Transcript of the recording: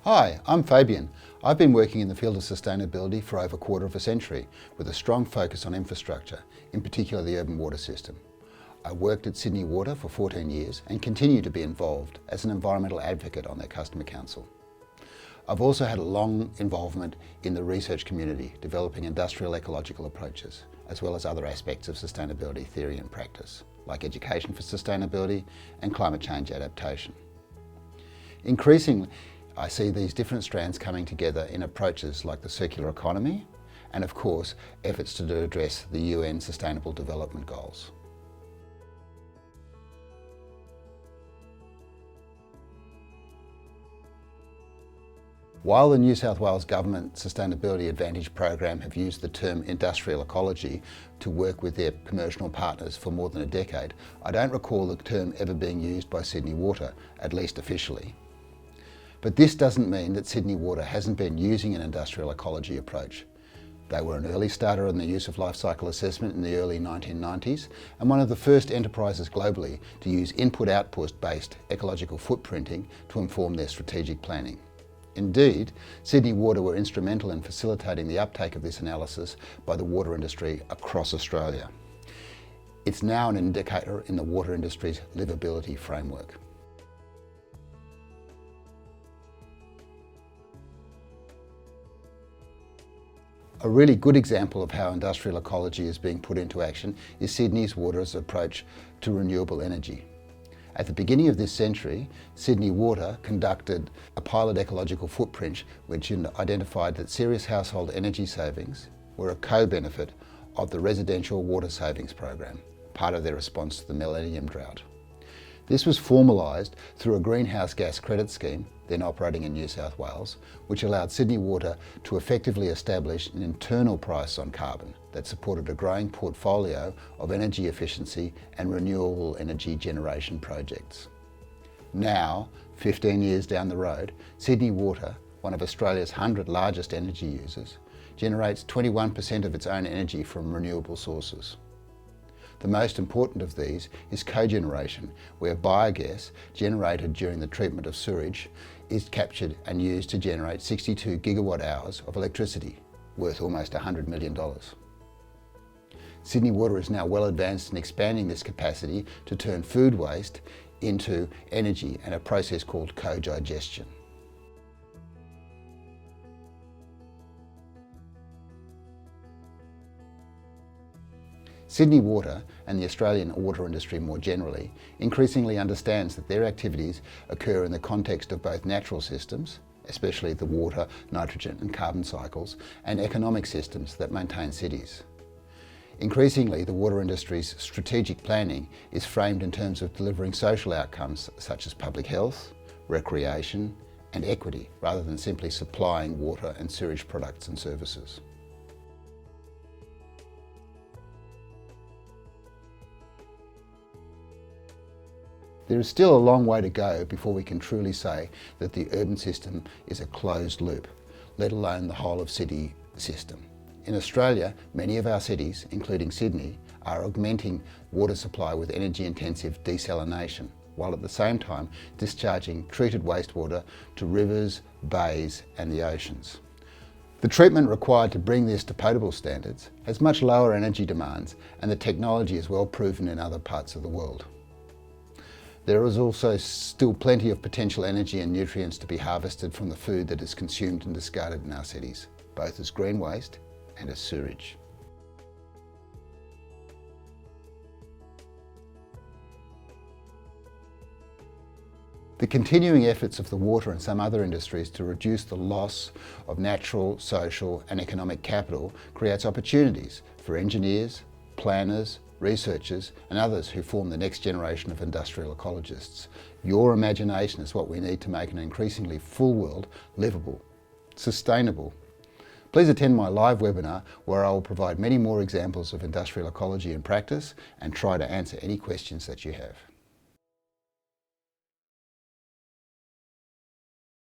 Hi, I'm Fabian. I've been working in the field of sustainability for over a quarter of a century with a strong focus on infrastructure, in particular the urban water system. I worked at Sydney Water for 14 years and continue to be involved as an environmental advocate on their customer council. I've also had a long involvement in the research community, developing industrial ecological approaches, as well as other aspects of sustainability theory and practice, like education for sustainability and climate change adaptation. Increasingly, I see these different strands coming together in approaches like the circular economy and, of course, efforts to address the UN Sustainable Development Goals. While the New South Wales Government Sustainability Advantage program have used the term industrial ecology to work with their commercial partners for more than a decade, I don't recall the term ever being used by Sydney Water, at least officially. But this doesn't mean that Sydney Water hasn't been using an industrial ecology approach. They were an early starter in the use of life cycle assessment in the early 1990s and one of the first enterprises globally to use input-output based ecological footprinting to inform their strategic planning. Indeed, Sydney Water were instrumental in facilitating the uptake of this analysis by the water industry across Australia. It's now an indicator in the water industry's livability framework. A really good example of how industrial ecology is being put into action is Sydney Water's approach to renewable energy. At the beginning of this century, Sydney Water conducted a pilot ecological footprint which identified that serious household energy savings were a co-benefit of the residential water savings program, part of their response to the Millennium Drought. This was formalised through a greenhouse gas credit scheme, then operating in New South Wales, which allowed Sydney Water to effectively establish an internal price on carbon that supported a growing portfolio of energy efficiency and renewable energy generation projects. Now, 15 years down the road, Sydney Water, one of Australia's 100 largest energy users, generates 21% of its own energy from renewable sources. The most important of these is cogeneration, where biogas generated during the treatment of sewage is captured and used to generate 62 gigawatt hours of electricity, worth almost $100 million. Sydney Water is now well advanced in expanding this capacity to turn food waste into energy and a process called co-digestion. Sydney Water, and the Australian water industry more generally, increasingly understands that their activities occur in the context of both natural systems, especially the water, nitrogen and carbon cycles, and economic systems that maintain cities. Increasingly, the water industry's strategic planning is framed in terms of delivering social outcomes such as public health, recreation and equity, rather than simply supplying water and sewage products and services. There is still a long way to go before we can truly say that the urban system is a closed loop, let alone the whole of city system. In Australia, many of our cities, including Sydney, are augmenting water supply with energy-intensive desalination, while at the same time discharging treated wastewater to rivers, bays and the oceans. The treatment required to bring this to potable standards has much lower energy demands, and the technology is well proven in other parts of the world. There is also still plenty of potential energy and nutrients to be harvested from the food that is consumed and discarded in our cities, both as green waste and as sewage. The continuing efforts of the water and some other industries to reduce the loss of natural, social and economic capital creates opportunities for engineers, planners, researchers and others who form the next generation of industrial ecologists. Your imagination is what we need to make an increasingly full world livable, sustainable. Please attend my live webinar where I will provide many more examples of industrial ecology in practice and try to answer any questions that you have.